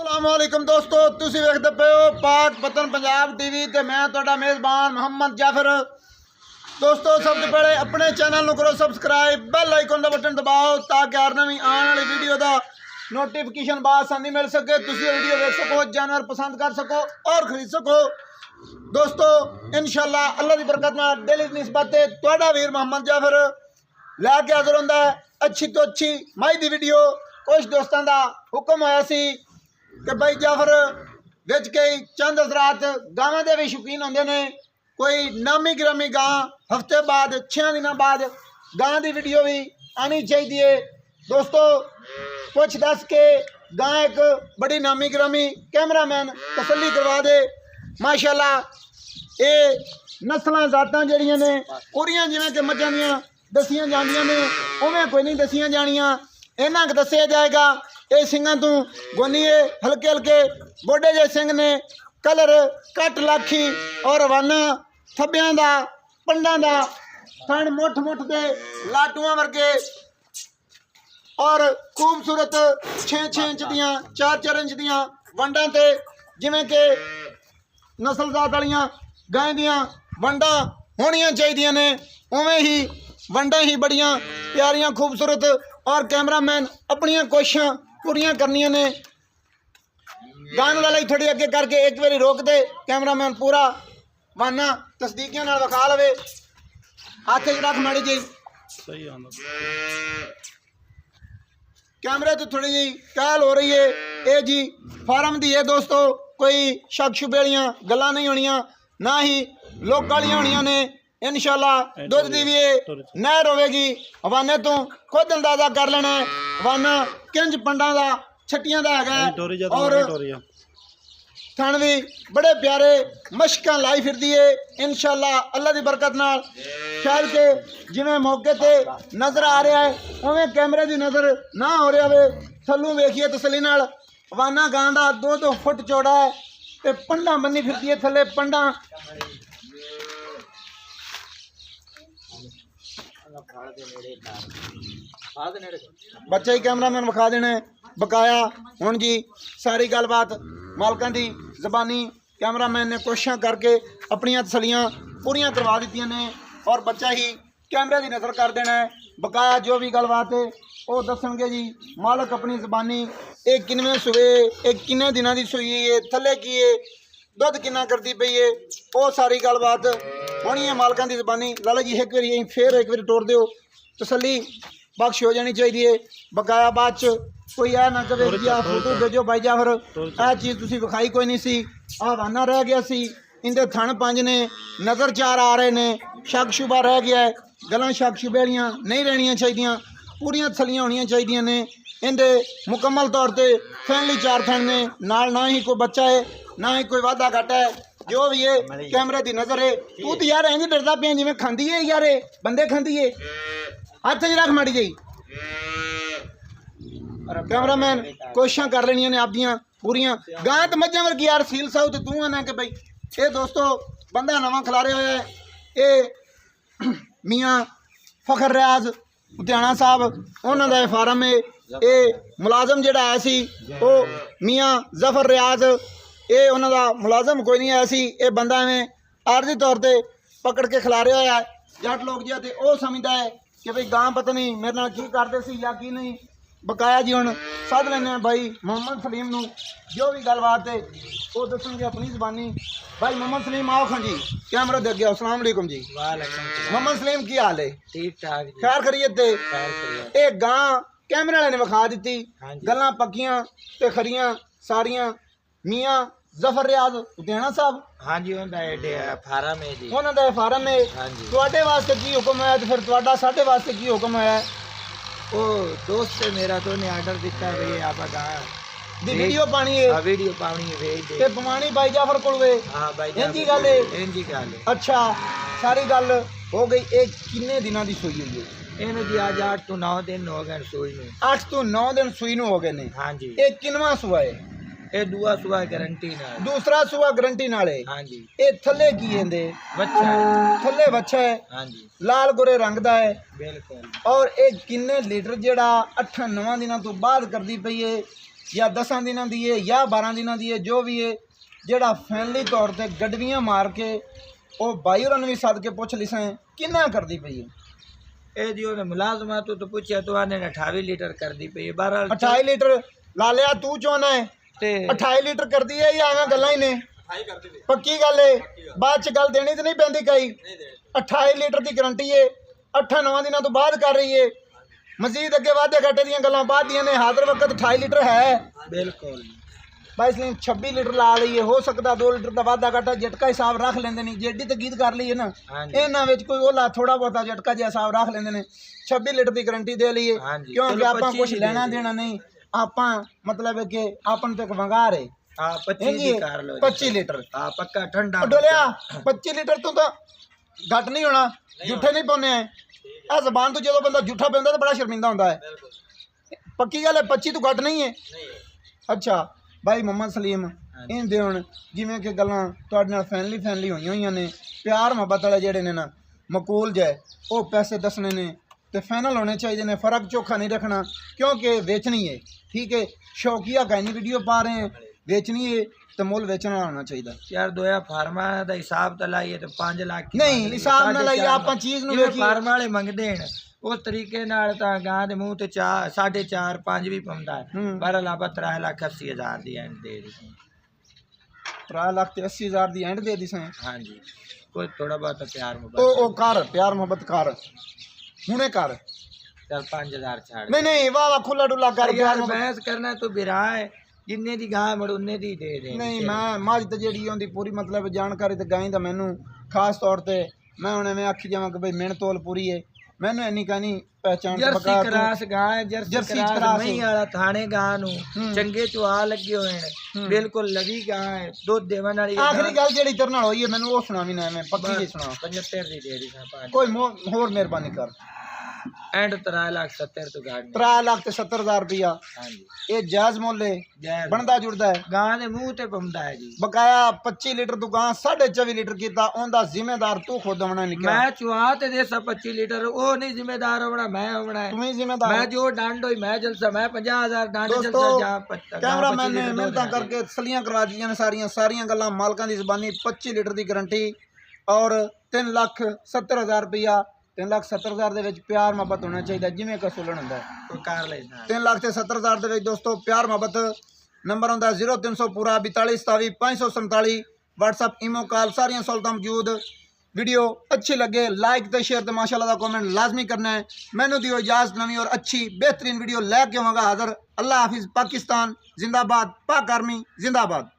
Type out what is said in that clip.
अस्सलामुअलैकुम दोस्तों, तुसी वेखदे पे हो पाक पतन पंजाब टीवी ते मैं तुहाडा मेज़बान मोहम्मद जाफर। दोस्तों, सब तो पहले अपने चैनल नूं करो सब्सक्राइब, बेल आइकन दा बटन दबाओ ताकि हर नवीं आने वाली वीडियो दा नोटिफिकेशन बासानी मिल सके, तुसी वीडियो देख सको, जानवर पसंद कर सको और खरीद सको। दोस्तों, इंशाअल्लाह अल्लाह की बरकत नाल डेली निस्बत तुहाडा वीर मोहम्मद जाफर लैके हाज़र हुंदा है अच्छी तो अच्छी माई दी वीडियो। कुछ दोस्तों का हुक्म होया सी कि भाई जाफर विच कई चंद हज़रात गावां दे भी शौकीन होंदे ने, कोई नामी गिरामी गां हफ्ते बाद 6 दिन बाद गां दी वीडियो भी आनी चाहिए। दोस्तों, पुछ दस के गां एक बड़ी नामी गिरामी कैमरामैन तसल्ली करवा दे। माशाअल्लाह ये नस्लां जातां जड़ियां ने पूरियां जिवें कि मझां दियां दसियां जांदियां ने उवें कोई नहीं दसियां जानियां, इन्ना क दसिया जाएगा। ये सिंगां तू गोनीए हल्के हल्के गोडे जे सिंह ने, कलर कट लाखी और रवाना थब्बियां दा पंडां दा थण मुठ मुठ दे लाटूआं वर्गे और खूबसूरत 6-6 इंच दियां 4-4 इंच दियां वंडां ते जिवें कि नस्ल जात वालियां गाय दियां वंडां होनियां चाहिए ने, उवें ही वंडां ही बड़ियां प्यारियां खूबसूरत और कैमरामैन अपनियां कोशिशां पूरियां करनियां ने। गान वाला ही थोड़ी अगे करके एक बारी रोक दे कैमरामैन पूरा वाना तस्दीकियां नाल विखा लवे, हाथ च रख माड़ी जी सही आंदा कैमरे तो थोड़ी जी कहल हो रही है। ये जी फार्म दी है दोस्तों, कोई शक शुबे वालियां गल्लां नहीं होनियां, ना ही लोक वालियां होनियां ने। इंशाअल्लाह दुध दी भी नहर होगी, हवाने तो खुद अंदाजा कर लेना है हवाना किंज पंडा का छट्टियां का है और थण भी बड़े प्यारे मशकां लाई फिरदी है। इंशाअल्लाह अल्लाह की बरकत नाल शायद के जिवें मौके ते नज़र आ रहा है उवें कैमरे की नज़र ना हो रहा वे। थल्लों वेखिए तसली नाल हवाना गां दा 2-2 फुट चौड़ा है ते पंडा बन्नी फिरदी है थल्ले पंडा। बच्चा ही कैमरामैन विखा देना बकाया। हुण जी सारी गलबात मालकां दी ज़बानी कैमरामैन ने कोशिशां करके अपनियां तसलियां पूरियां करवा दित्तियां ने और बच्चा ही कैमरे की नज़र कर देना है। बकाया जो भी गलबात है वो दसणगे जी मालक अपनी ज़बानी। एक किनवें सूए, एक किन्ने दिनां दी सूई है, थल्ले की है, दुध किन्ना करती पई है, वो सारी गलबात होनी है मालकां दी ज़बानी। लाला जी एक बारी फिर एक बारी टोर दिओ, तसली बख्श हो जानी चाहिए। बकाया बाद च कोई है ना कवे जी आ फोटो भेजो भाई जाफर यह चीज़ तुसी विखाई कोई नहीं सी, आ वाना रह गया सी, इंदे थण 5 ने, नज़र 4 आ रहे ने, शक शुबा रह गया है। गल्लां शक शुबे वालियां नहीं रहनियां चाहिए, पूरियां तसलियां होनियां चाहिए ने। इंदे मुकम्मल तौर पर फैमिली 4 थण ने, नाल ना ही कोई बच्चा है ना ही कोई वाधा घाटा है, जो भी है कैमरे की नज़र है। तू तो यार इंज डरदा पिया जिवें खांदी है यार, बंदे खांदी है, हाथ च रख माड़ी जी। कैमरामैन कोशिशां कर लेनियां ने आपदियां पूरियां। गां तो मझां वर्गी यार सील साहू तो तू आना कि भाई ये दोस्तों बंदा नवां खिलारे होया है, ये मियाँ फखर रियाज लुधियाना साहब उन्हों का फार्म है। ये मुलाजम जिहड़ा आया सी वो मियाँ जफर रियाज, ये उन्हों का मुलाजम कोई नहीं आया सी, ये बंदा एवं आरजी तौर पर पकड़ के खिलारे होया है। जट लोग जी तो वह समझदा है कि भाई गां पता नहीं मेरे नाल की करते सी या की नहीं। बकाया जी हुण सद लैने भाई मोहम्मद सलीम नूं, जो भी गलबात है वो दसणगे अपनी ज़बानी। भाई मोहम्मद सलीम आओ खां जी कैमरा दे गया। अस्सलाम वालेकुम जी। मोहम्मद सलीम की हाल है? ठीक ठाक जी, खैर खरीयत ते? ये गां कैमरे वाले ने विखा दी, गल्लां पक्कियां ते खरियां सारियां। मियाँ जफर रियाज लुधियाना साहब, हाँ जी फार्म है जी, उन्होंने फार्म है। तुहाडे वास्ते की हुक्म है, फिर तुहाडा साडे वास्ते की हुक्म है? ओ दोस्त से मेरा तो ने आर्डर दिता भाई आप दी वीडियो पानी है, वीडियो पानी है भेज दे ते पवानी भाई जाफर कोल वे। हां भाई इंजी गल है, इंजी गल है। अच्छा सारी गल हो गई। एक किन्ने दिनां दी सूई हुई है? इन्हें जी आज 8 तो 9 दिन हो गए सूई नूं। 8 तो 9 दिन सूई नूं हो गए ने। हां जी। एक किनवा सूआ है? ये दूआ सुआ गारंटी नाल, दूसरा सुआ गारंटी नाल है। हां जी। ये थल्ले की है? बच्चा है, थल्ले बच्चा है। हां जी। लाल गोरे रंग दा है बिल्कुल। और एक किन्ने लीटर जेड़ा 8-9 दिनों तो बाद करदी पई है ਜਾਂ 10 ਦਿਨਾਂ ਦੀ ਹੈ ਜਾਂ 12 ਦਿਨਾਂ ਦੀ ਹੈ, ਜੋ ਵੀ ਹੈ, ਜਿਹੜਾ ਫੈਮਿਲੀ ਤੌਰ ਤੇ ਗੱਡੀਆਂ ਮਾਰ ਕੇ ਉਹ ਬਾਈ ਹੋਰਾਂ ਨੂੰ ਵੀ ਸੱਦ ਕੇ ਪੁੱਛ ਲਿਸਾਂ ਕਿੰਨਾ ਕਰਦੀ ਪਈ ਹੈ। ਇਹ ਜੀ ਉਹਨੇ ਮੁਲਾਜ਼ਮਾ ਤੋਂ ਪੁੱਛਿਆ तो आने 28 लीटर कर दी पई है। 28 ਲੀਟਰ ਲਾ ਲਿਆ ਤੂੰ ਚਾਹੁੰਦਾ ਹੈ ਤੇ 28 ਲੀਟਰ ਕਰਦੀ ਹੈ ਜਾਂ ਐਵੇਂ ਗੱਲਾਂ ਹੀ ਨੇ? ਪੱਕੀ ਗੱਲ ਹੈ, ਬਾਅਦ ਚ ਗੱਲ ਦੇਣੀ ਤੇ ਨਹੀਂ ਪੈਂਦੀ ਕਈ। 28 ਲੀਟਰ ਦੀ ਗਰੰਟੀ ਹੈ, 8-9 ਦਿਨਾਂ ਤੋਂ ਬਾਅਦ ਕਰ ਰਹੀ ਹੈ। ਮਜ਼ੀਦ ਅੱਗੇ ਵਾਧੇ ਘਾਟੇ ਦੀਆਂ ਗੱਲਾਂ ਬਾਅਦ ਦੀਆਂ ਨੇ, ਹਾਜ਼ਰ ਵਕਤ 28 ਲੀਟਰ ਹੈ बिल्कुल। भाई इसलिए 26 लीटर ला लीए, हो सकता 2 लीटर का वाधा घाटा झटका हिसाब रख लेंगे नहीं, जेडी तो गीत कर लीए ना इन्हों में कोई ओला थोड़ा बहुत झटका जो हिसाब रख लेंगे ने। 26 लीटर की गारंटी दे लीए क्योंकि आप कुछ लेना देना नहीं, आप मतलब है कि अपन तो एक वंगार है 25 लीटर पक्का ठंडा डोलिया 25 लीटर तो घट नहीं होना, जूठे नहीं पाने हैं जबान तो जो बंदा जूठा पैंदा तो बड़ा शर्मिंदा होता है। पक्की गल है 25 तो घट नहीं है। अच्छा भाई मोहम्मद सलीम इनके हुण जिवें कि गल्लां तुहाडे नाल फैमिली होईयां ने, प्यार मुहब्बत वाले जिहड़े ने ना मकूल जै वो पैसे दसने ने ते फाइनल होने चाहिए ने, फर्क चोखा नहीं रखना क्योंकि बेचनी है। ठीक है, शौकिया कहनी वीडियो पा रहे हैं, बेचनी है तो मुल बेचना होना चाहिए यार। दोया फार्मा दा हिसाब तो लाइए तो 5 लाख नहीं हिसाब ना लाइए, आप चीज़ नूं वेखिए फार्मा वाले मंगदे हैं उस तरीके नाल तां गां दे मूंह ते 4.5-5 भी पौंदा है। 12 लाख 3,80,000 दी एंड दे दी 3,80,000 दी एंड दे दी सैं। हां जी, कोई थोड़ा बहुत प्यार ओ कर प्यार मोहब्बत कर हुणे कर, चल 5,000 छाड़। नहीं वाह वाह खुला डुला कर यार बहस करना तो बिरा है, जिन्ने दी गां मड़ उन्ने दी दे दे। नहीं मैं मझ ते जेड़ी होंदी पूरी मतलब जानकारी ते गाय दा मैनू खास तौर ते मैं हुणे मैं आखी जावां कि भाई मेहनत तोल पूरी है, मैनू इन्नी कहनी पहचान जर्सी क्रास गां है, जर्सी क्रास मई वाला थाने गां नू चंगे चुआ लगे होए हैं, बिल्कुल लवी गां है, दूध देवन वाली। आखिरी गल जेड़ी तेरे नाल होई है मैनू वो सुना भी ना, मैं पक्की जी सुना। 75 दी दे दी सा कोई होर मेहरबानी कर। एंड 3,70,000 तो गाड़ी 3,70,000 रुपया। हां जी, ये जायज मुल है, बनदा जुड़दा है, गां दे मुंह ते पमदा है जी। बकाया 25 लीटर तू गां 24.5 लीटर कीता, ओंदा जिम्मेदार तू खुद होना निकला। मैं चुआ ते दे 25 लीटर ओ नहीं जिम्मेदार होना, मैं होना है। तुम ही जिम्मेदार, मैं जो डांड होई मैं जलसा, मैं 50,000 डांड जलसा जा कैमरामैन ने मेहनत करके सलियां करवा दी ने सारियां गल्लां मालकां दी ज़बानी। 25 लीटर की गारंटी और 3,70,000 रुपया। 3,70,000 ਦੇ ਵਿੱਚ ਪਿਆਰ ਮੁਹੱਬਤ ਹੋਣਾ ਚਾਹੀਦਾ ਜਿਵੇਂ ਕਸੂਲਣ ਹੁੰਦਾ ਹੈ। ਕੋਈ ਕਾਰ ਲੈਣਾ 3,70,000 ਦੇ ਵਿੱਚ ਦੋਸਤੋ ਪਿਆਰ ਮੁਹੱਬਤ। ਨੰਬਰ ਹੁੰਦਾ 0300 पूरा 4227 547। WhatsApp ईमो कॉल सारियां सहूलतां मौजूद। वीडियो अच्छी लगे लाइक तो शेयर तो माशाल्लाह का कमेंट लाजमी करना है। मैनू दियो इजाज़त नवी और अच्छी बेहतरीन वीडियो लैके आवांगा हाज़र। अल्लाह हाफिज़। पाकिस्तान जिंदाबाद, पाक आर्मी जिंदाबाद।